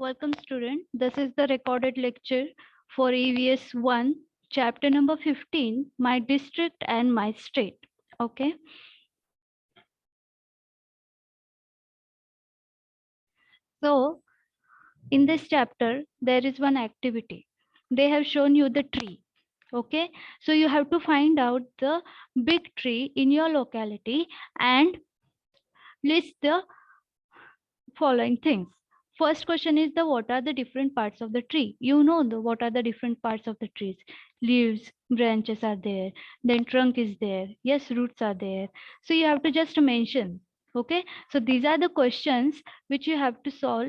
Welcome student. This is the recorded lecture for EVS 1, chapter number 15, my district and my state. Okay. So in this chapter, there is one activity. They have shown you the tree. Okay. So you have to find out the big tree in your locality and list the following things. First question is the what are the different parts of the tree? You know the what are the different parts of the trees. Leaves, branches are there, then trunk is there. Yes, roots are there. So you have to just mention. Okay. So these are the questions which you have to solve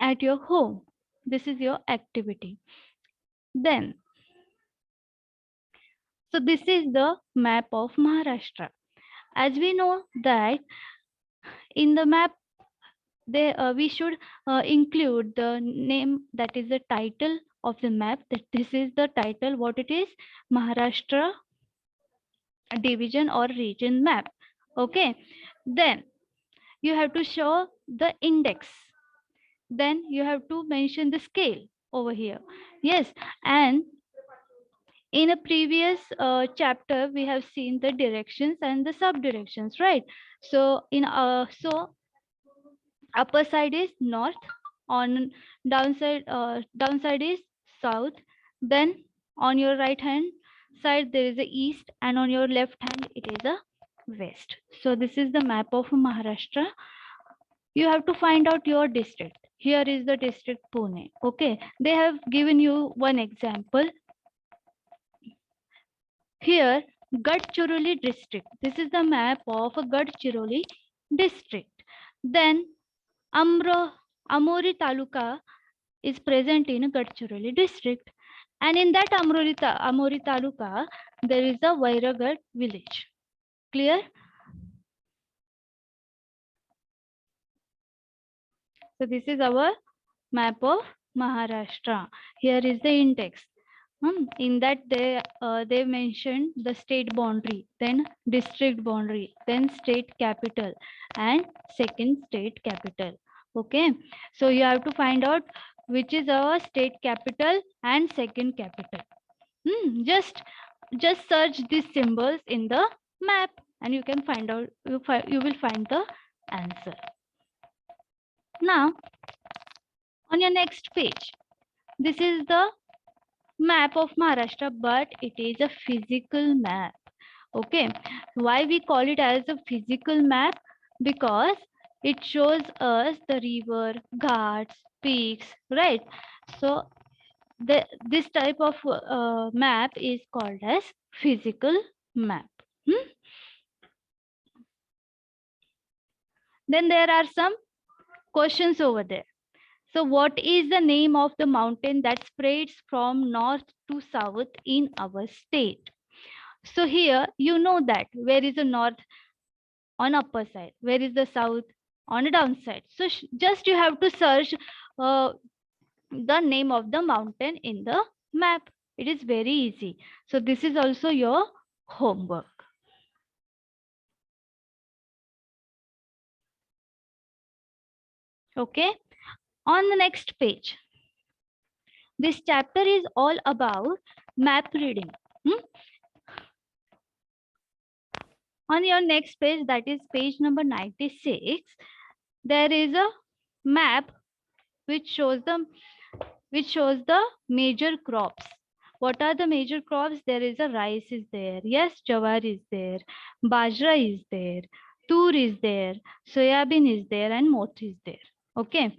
at your home. This is your activity. Then, so this is the map of Maharashtra. As we know that in the map we should include the name, that is the title of the map, that this is the title, what it is, Maharashtra division or region map. Okay, then you have to show the index, then you have to mention the scale over here. Yes, and in a previous chapter we have seen the directions and the sub directions, right? So in upper side is north, on downside is south, then on your right hand side there is a east, and on your left hand it is a west. So this is the map of Maharashtra. You have to find out your district. Here is the district Pune. Okay, they have given you one example here. Gadchiroli district, this is the map of a Gadchiroli district. Then Amori Taluka is present in Gadchiroli district, and in that Amori Taluka there is a Vairagad village. Clear? So this is our map of Maharashtra. Here is the index. In that they mentioned the state boundary, then district boundary, then state capital, and second state capital. Okay, so you have to find out which is our state capital and second capital. Just search these symbols in the map and you can find out, you will find the answer. Now on your next page, this is the map of Maharashtra, but it is a physical map. Okay, why we call it as a physical map? Because it shows us the river, ghats, peaks, right? So this type of map is called as physical map. Then there are some questions over there. So what is the name of the mountain that spreads from north to south in our state? So here you know that where is the north on upper side, where is the south on the downside. So just you have to search the name of the mountain in the map. It is very easy. So this is also your homework. Okay, on the next page, this chapter is all about map reading. On your next page, that is page number 96, there is a map which shows the major crops. What are the major crops? There is a rice is there, yes, jawar is there, bajra is there, tur is there, soybean is there, and moth is there. Okay,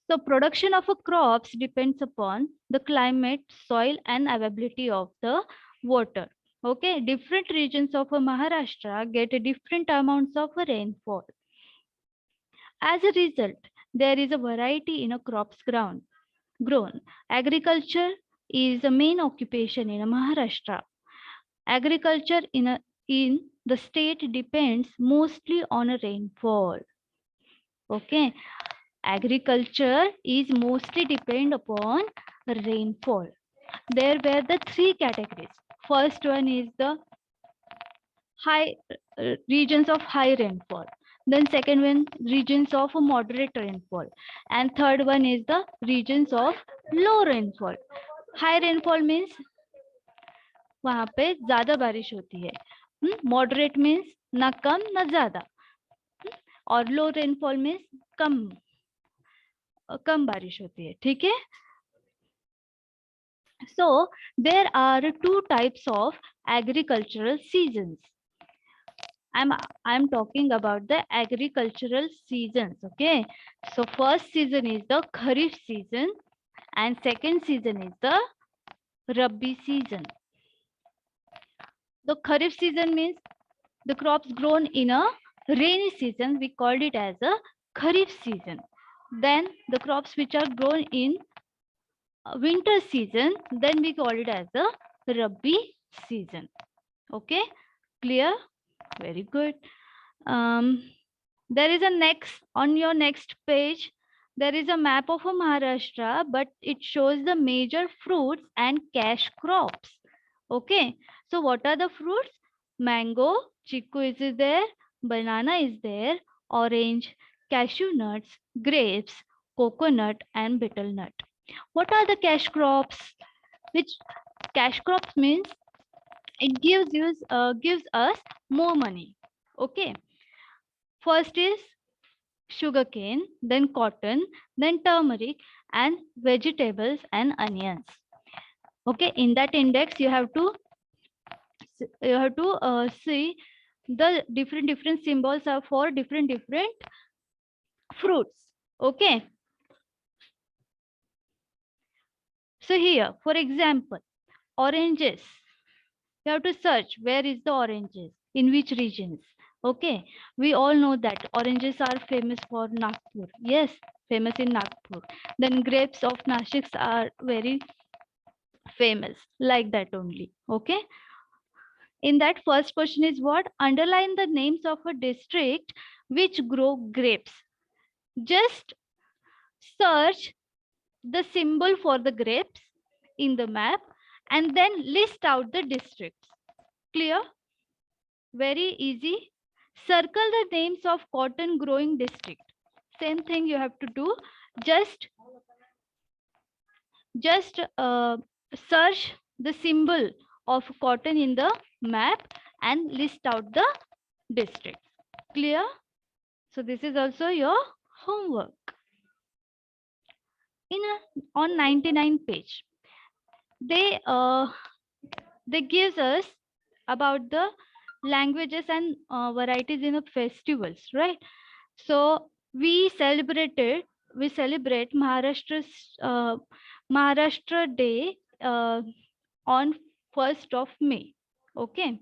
so production of a crops depends upon the climate, soil, and availability of the water. Okay, different regions of Maharashtra get different amounts of rainfall. As a result, there is a variety in a crops grown. Agriculture is the main occupation in Maharashtra. Agriculture in the state depends mostly on a rainfall. Okay, agriculture is mostly depend upon rainfall. There were the three categories. First one is the high regions of high rainfall. Then second one, regions of moderate rainfall. And third one is the regions of low rainfall. High rainfall means वहां पे ज्यादा बारिश होती है. Moderate means ना कम ना ज्यादा. और लो रेनफॉल मीन्स कम बारिश होती है. ठीक है. So there are two types of agricultural seasons. I'm talking about the agricultural seasons. Okay, so first season is the kharif season and second season is the rabi season. The kharif season means the crops grown in a rainy season, we called it as a kharif season. Then the crops which are grown in winter season, then we call it as the rabi season. Okay, clear? Very good. There is a next, on your next page, there is a map of a Maharashtra, but it shows the major fruits and cash crops. Okay, so what are the fruits? Mango, chiku is there, banana is there, orange, cashew nuts, grapes, coconut, and betel nut. What are the cash crops? Which cash crops means it gives us more money. Okay, first is sugarcane, then cotton, then turmeric, and vegetables and onions. Okay, in that index you have to see the different symbols are for different fruits. Okay, so here for example, oranges, you have to search where is the oranges, in which regions. Okay, we all know that oranges are famous for Nagpur. Yes, famous in Nagpur. Then grapes of Nashik are very famous, like that only. Okay, in that first question is what? Underline the names of a district which grow grapes. Just search the symbol for the grapes in the map and then list out the districts. Clear? Very easy. Circle the names of cotton growing district. Same thing you have to do. Just search the symbol of cotton in the map and list out the districts. Clear? So this is also your homework. On 99 page, they gives us about the languages and varieties in the festivals, right? So we celebrate Maharashtra Day on 1st of May. Okay,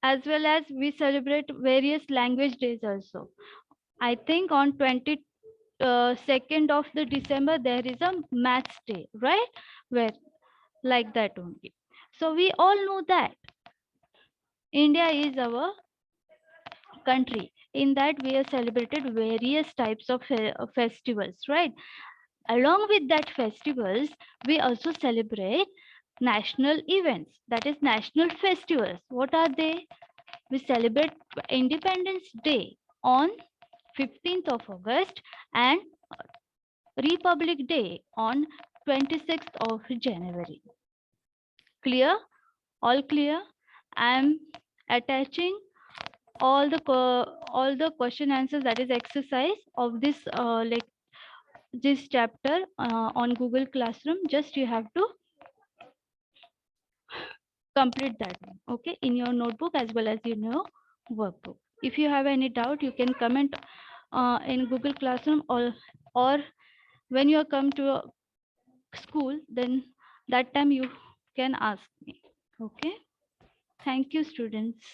as well as we celebrate various language days also. I think on 22nd of the December there is a maths day, right? Where like that only. So we all know that India is our country. In that we have celebrated various types of festivals, right? Along with that festivals, we also celebrate national events, that is national festivals. What are they? We celebrate Independence Day on 15th of August and Republic Day on 26th of January. Clear? All clear? I am attaching all the question answers, that is exercise of this chapter on Google Classroom. Just you have to complete that one, okay, in your notebook as well as in your workbook. If you have any doubt, you can comment in Google Classroom, or when you come to school, then that time you can ask me. Okay, thank you students.